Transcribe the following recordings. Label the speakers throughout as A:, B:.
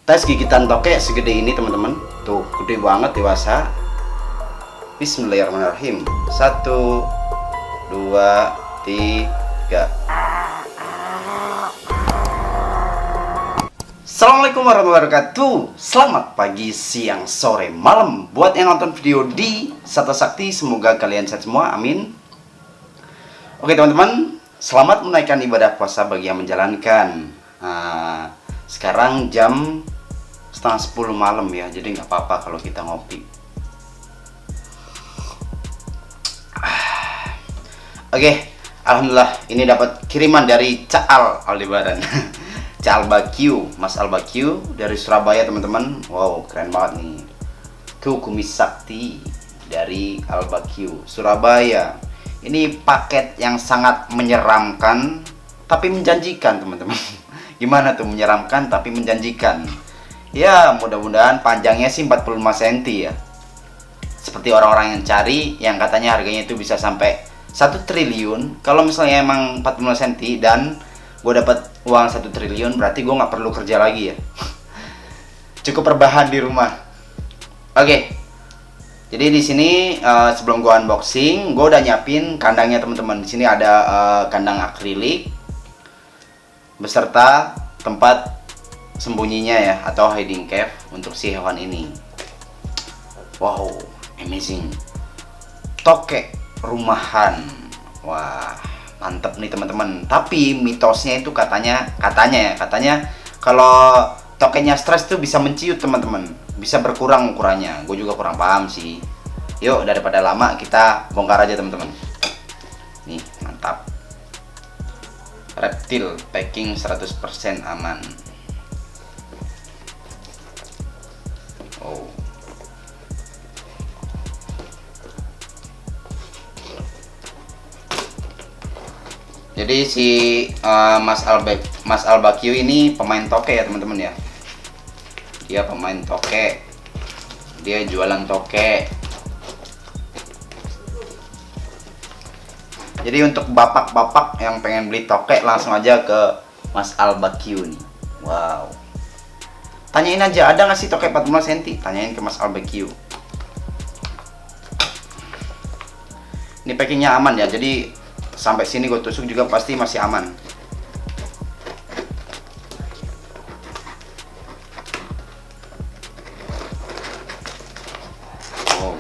A: tes gigitan toke segede ini teman-teman. Tuh, gede banget, dewasa. Bismillahirrahmanirrahim. 1, 2, 3. Assalamualaikum warahmatullahi wabarakatuh. Selamat pagi, siang, sore, malam buat yang nonton video di Sata Sakti. Semoga kalian sehat semua, amin. Oke teman-teman, selamat menaikkan ibadah puasa bagi yang menjalankan. Sekarang jam setengah 10 malam ya, jadi nggak apa-apa kalau kita ngopi. Oke, alhamdulillah ini dapat kiriman dari Caal Aldebaran. Caal Bakyu, Mas Albakyu dari Surabaya teman-teman. Wow, keren banget nih. Tuh kumis sakti dari Albakyu Surabaya. Ini paket yang sangat menyeramkan tapi menjanjikan teman-teman. Gimana tuh menyeramkan tapi menjanjikan? Ya mudah-mudahan panjangnya sih 45 cm ya. Seperti orang-orang yang cari yang katanya harganya itu bisa sampai 1 triliun. Kalau misalnya emang 45 cm dan gue dapat uang 1 triliun, berarti gue nggak perlu kerja lagi ya. Cukup rebahan di rumah. Oke. Jadi di sini sebelum gue unboxing, gue udah nyiapin kandangnya teman-teman. Di sini ada kandang akrilik beserta tempat sembunyinya ya, atau hiding cave untuk si hewan ini. Wow, amazing. Toke rumahan. Wah, mantep nih teman-teman. Tapi mitosnya itu katanya kalau tokenya stres tuh bisa menciut teman-teman, bisa berkurang ukurannya. Gue juga kurang paham sih. Yuk daripada lama kita bongkar aja teman-teman. Nih mantap. Reptil packing 100% aman. Oh. Jadi si Mas Albakyu ini pemain toke ya teman-teman ya. Dia pemain toke. Dia jualan toke. Jadi untuk bapak-bapak yang pengen beli toke langsung aja ke Mas Albakyu nih. Wow. Tanyain aja ada nggak sih toke 45 cm? Tanyain ke Mas Albakyu. Ini packingnya aman ya. Jadi sampai sini gue tusuk juga pasti masih aman. Wow.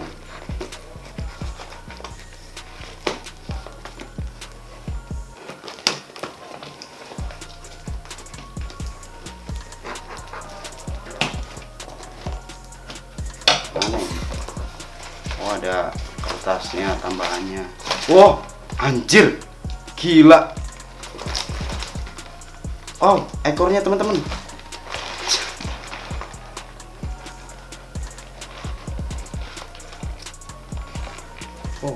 A: Mana ini? Oh ada kertasnya tambahannya. Wow, anjir, gila. Oh, ekornya teman-teman. Oh.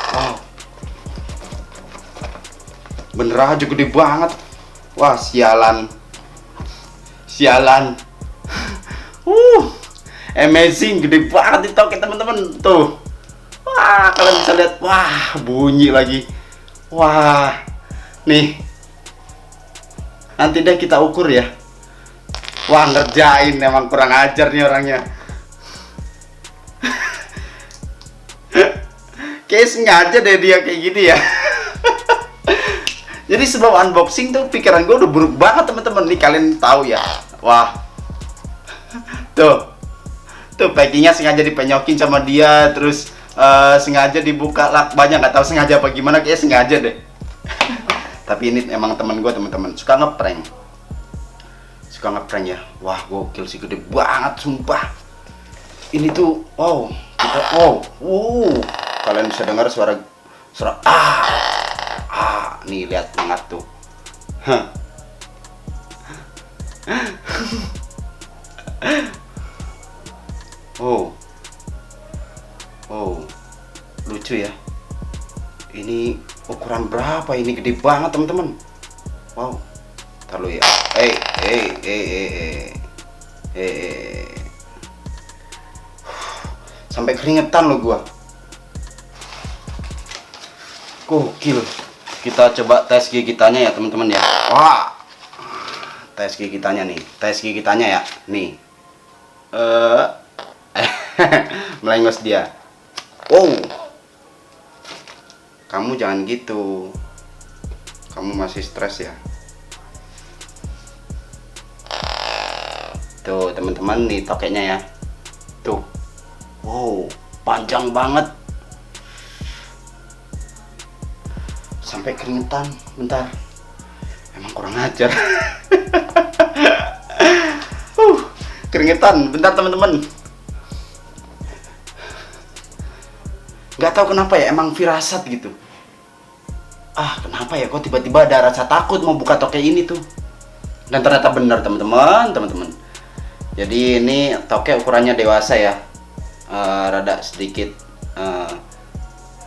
A: Wow. Bener aja gede banget. Wah, sialan. Sialan. Amazing, gede banget itu oke teman-teman. Tuh. Wah, kalian bisa lihat. Wah, bunyi lagi. Wah. Nih. Nanti deh kita ukur ya. Wah, ngerjain, emang kurang ajar nih orangnya. Kayak sengaja deh dia kayak gini ya. Jadi sebelum unboxing tuh pikiran gue udah buruk banget teman-teman. Nih kalian tahu ya. Wah. Tuh packingnya sengaja dipenyokin sama dia, terus sengaja dibuka lakbanyak, nggak tahu sengaja apa gimana, kayak sengaja deh. Tapi ini emang teman gue teman-teman, suka ngeprank ya. Wah gokil sih, gede banget sumpah. Ini tuh wow, kalian bisa dengar suara nih, lihat banget tuh. Oh, lucu ya. Ini ukuran berapa? Ini gede banget teman-teman. Wow, ntar lu ya. Sampai keringetan lo gua. Gokil. Kita coba tes gigitannya ya teman-teman ya. Wah, tes gigitannya nih, tes gigitannya ya, nih. Melengos dia. Oh, kamu jangan gitu. Kamu masih stres ya. Tuh teman-teman nih tokeknya ya. Tuh, wow, panjang banget. Sampai keringetan, bentar. Emang kurang ajar. Keringetan, bentar teman-teman. Nggak tahu kenapa ya, emang firasat gitu. Kenapa ya, kok tiba-tiba ada rasa takut mau buka toke ini tuh. Dan ternyata benar teman-teman. Jadi ini toke ukurannya dewasa ya. Rada sedikit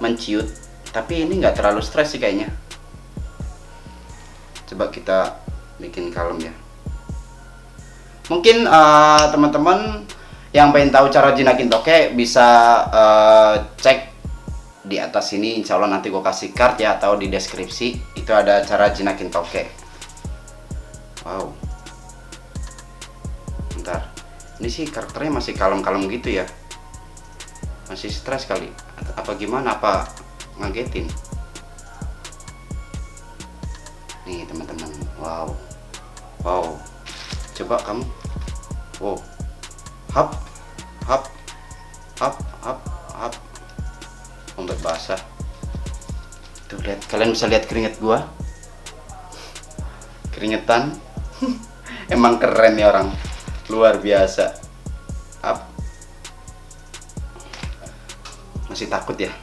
A: menciut, tapi ini nggak terlalu stres sih kayaknya. Coba kita bikin kalem ya. Mungkin teman-teman yang pengen tahu cara jinakin toke bisa cek di atas sini, insya Allah nanti gue kasih card ya, atau di deskripsi itu ada cara jinakin toke. Wow, bentar, ini sih karakternya masih kalem-kalem gitu ya, masih stres kali, apa gimana, apa ngagetin nih teman-teman. Wow, coba kamu, wow, hap, sampai basah. Tuh lihat, kalian bisa lihat keringet gua, keringetan. Emang keren ya orang, luar biasa. Masih takut ya.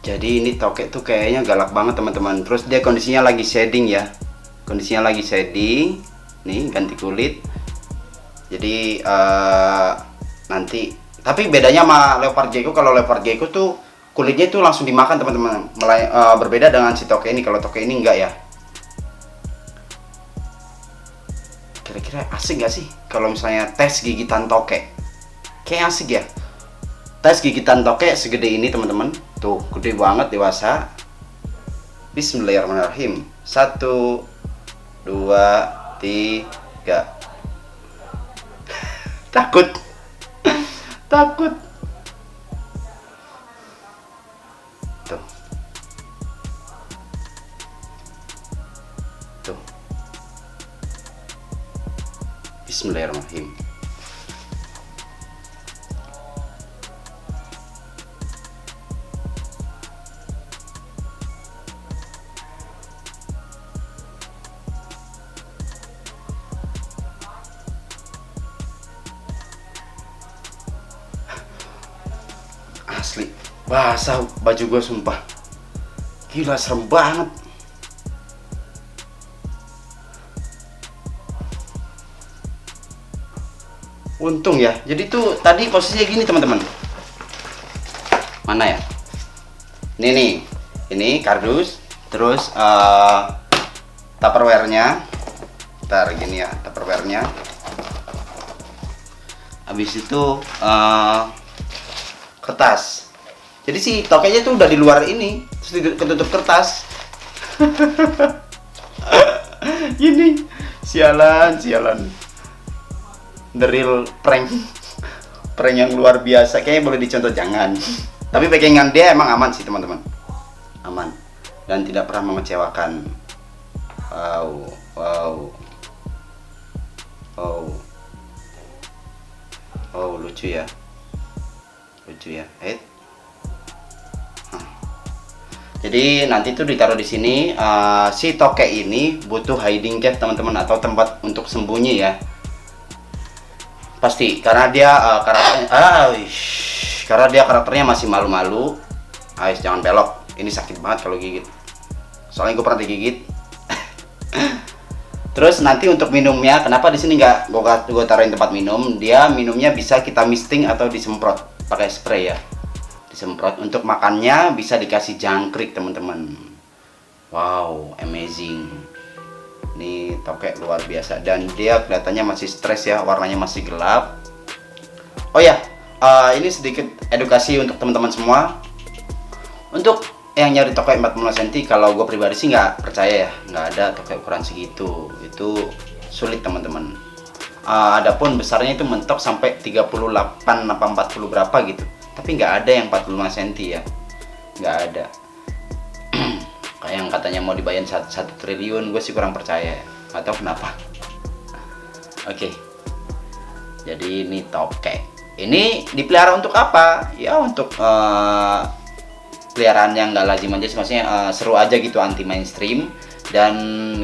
A: Jadi ini toke tuh kayaknya galak banget teman-teman. Terus dia kondisinya lagi shading ya, kondisinya lagi shading nih, ganti kulit. Jadi nanti, tapi bedanya sama leopard gecko, kalau leopard gecko tuh kulitnya itu langsung dimakan teman-teman. Berbeda dengan si toke ini. Kalau toke ini enggak ya. Kira-kira asik gak sih kalau misalnya tes gigitan toke? Kayak asik ya. Tes gigitan toke segede ini teman-teman. Tuh gede banget, dewasa. Bismillahirrahmanirrahim. 1, 2, 3. Takut. Tuh. Bismillahirrahmanirrahim. Asli basah baju gue, sumpah. Gila, serem banget. Untung ya. Jadi tuh tadi posisinya gini teman-teman. Mana ya? Ini nih. Ini kardus. Terus tupperware-nya. Ntar gini ya, tupperware-nya. Habis itu kertas. Jadi si tokenya tuh udah di luar ini, terus ketutup kertas. Ini sialan. The real prank yang luar biasa. Kayaknya boleh dicontoh, jangan. Tapi packingan dia emang aman sih teman-teman, aman dan tidak pernah mengecewakan. Wow, lucu ya. Jadi nanti tuh ditaruh di sini. Si toke ini butuh hiding cave teman-teman, atau tempat untuk sembunyi ya. Pasti karena dia karakternya masih malu-malu. Jangan belok, ini sakit banget kalau gigit, soalnya gue pernah digigit. Terus nanti untuk minumnya, kenapa di sini nggak gue taruhin tempat minum? Dia minumnya bisa kita misting atau disemprot pakai spray ya, disemprot. Untuk makannya bisa dikasih jangkrik teman-teman. Wow, amazing. Ini toke luar biasa, dan dia kelihatannya masih stres ya, warnanya masih gelap. Oh ya, ini sedikit edukasi untuk teman-teman semua. Untuk yang nyari toke 40 cm, kalau gue pribadi sih nggak percaya ya, nggak ada toke ukuran segitu. Itu sulit teman-teman. Adapun besarnya itu mentok sampai 38 apa 40 berapa gitu, tapi nggak ada yang 45 cm ya, nggak ada. Kayak yang katanya mau dibayar 1 triliun, gue sih kurang percaya, nggak tahu kenapa. Oke, jadi ini tokek. Ini dipelihara untuk apa? Ya untuk peliharaan yang nggak lazim aja, maksudnya seru aja gitu, anti mainstream, dan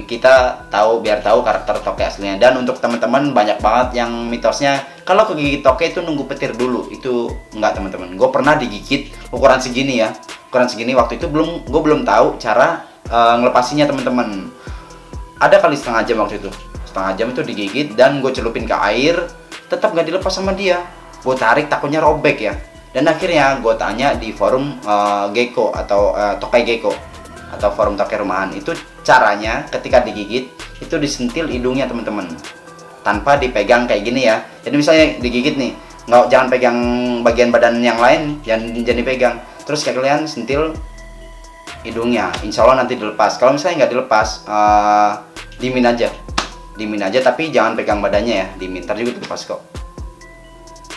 A: kita biar tahu karakter tokek aslinya. Dan untuk teman-teman, banyak banget yang mitosnya kalau kegigit tokek itu nunggu petir dulu. Itu enggak teman-teman, gue pernah digigit ukuran segini ya, ukuran segini. Waktu itu gue belum tahu cara ngelepasinya teman-teman. Ada kali setengah jam waktu itu, setengah jam itu digigit, dan gue celupin ke air, tetap nggak dilepas sama dia. Gue tarik, takutnya robek ya. Dan akhirnya gue tanya di forum Gecko atau Tokai Gecko atau forum tokai rumahan, itu caranya ketika digigit itu disentil hidungnya teman-teman, tanpa dipegang kayak gini ya. Jadi misalnya digigit nih, jangan pegang bagian badan yang lain, jangan dipegang, terus kalian sentil hidungnya, insya Allah nanti dilepas. Kalau misalnya nggak dilepas, dimin aja, tapi jangan pegang badannya ya, dimin, ntar juga dilepas kok.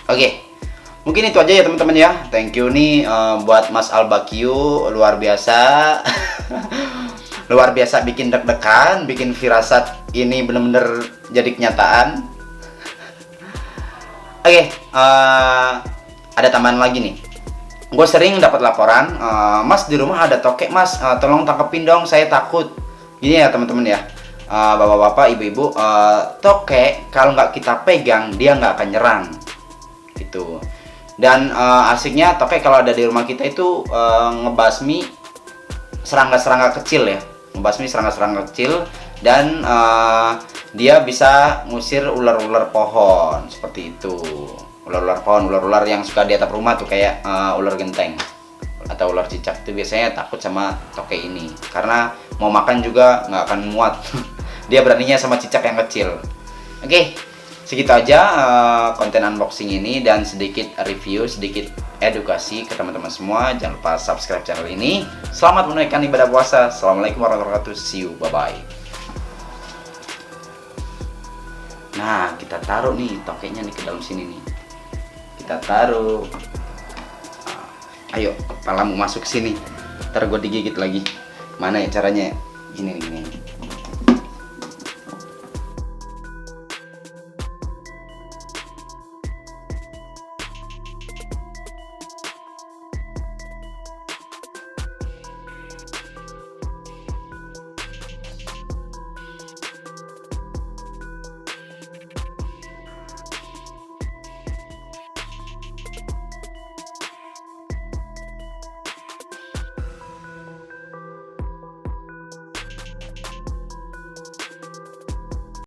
A: Oke. Mungkin itu aja ya teman-teman ya. Thank you nih buat Mas Albakyu, luar biasa. Luar biasa, bikin deg-degan, bikin firasat ini bener-bener jadi kenyataan. Oke, ada tambahan lagi nih. Gue sering dapat laporan, Mas di rumah ada tokek Mas, tolong tangkepin dong, saya takut. Gini ya teman-teman ya, bapak-bapak, ibu-ibu, tokek kalau nggak kita pegang dia nggak akan nyerang gitu. Dan asiknya tokek kalau ada di rumah kita itu ngebasmi serangga-serangga kecil ya, ngebasmi serangga-serangga kecil, dan dia bisa ngusir ular-ular pohon seperti itu. Ular-ular pohon, ular-ular yang suka di atap rumah tuh, kayak ular genteng atau ular cicak, itu biasanya takut sama tokek ini karena mau makan juga nggak akan muat. Dia beraninya sama cicak yang kecil. Oke. Segitu aja konten unboxing ini, dan sedikit review, sedikit edukasi ke teman-teman semua. Jangan lupa subscribe channel ini. Selamat menunaikan ibadah puasa. Assalamualaikum warahmatullahi wabarakatuh. See you, bye-bye. Nah, kita taruh nih tokeknya nih ke dalam sini nih. Kita taruh. Ayo, kepalamu masuk sini. Ntar gue digigit lagi. Mana ya caranya? Gini.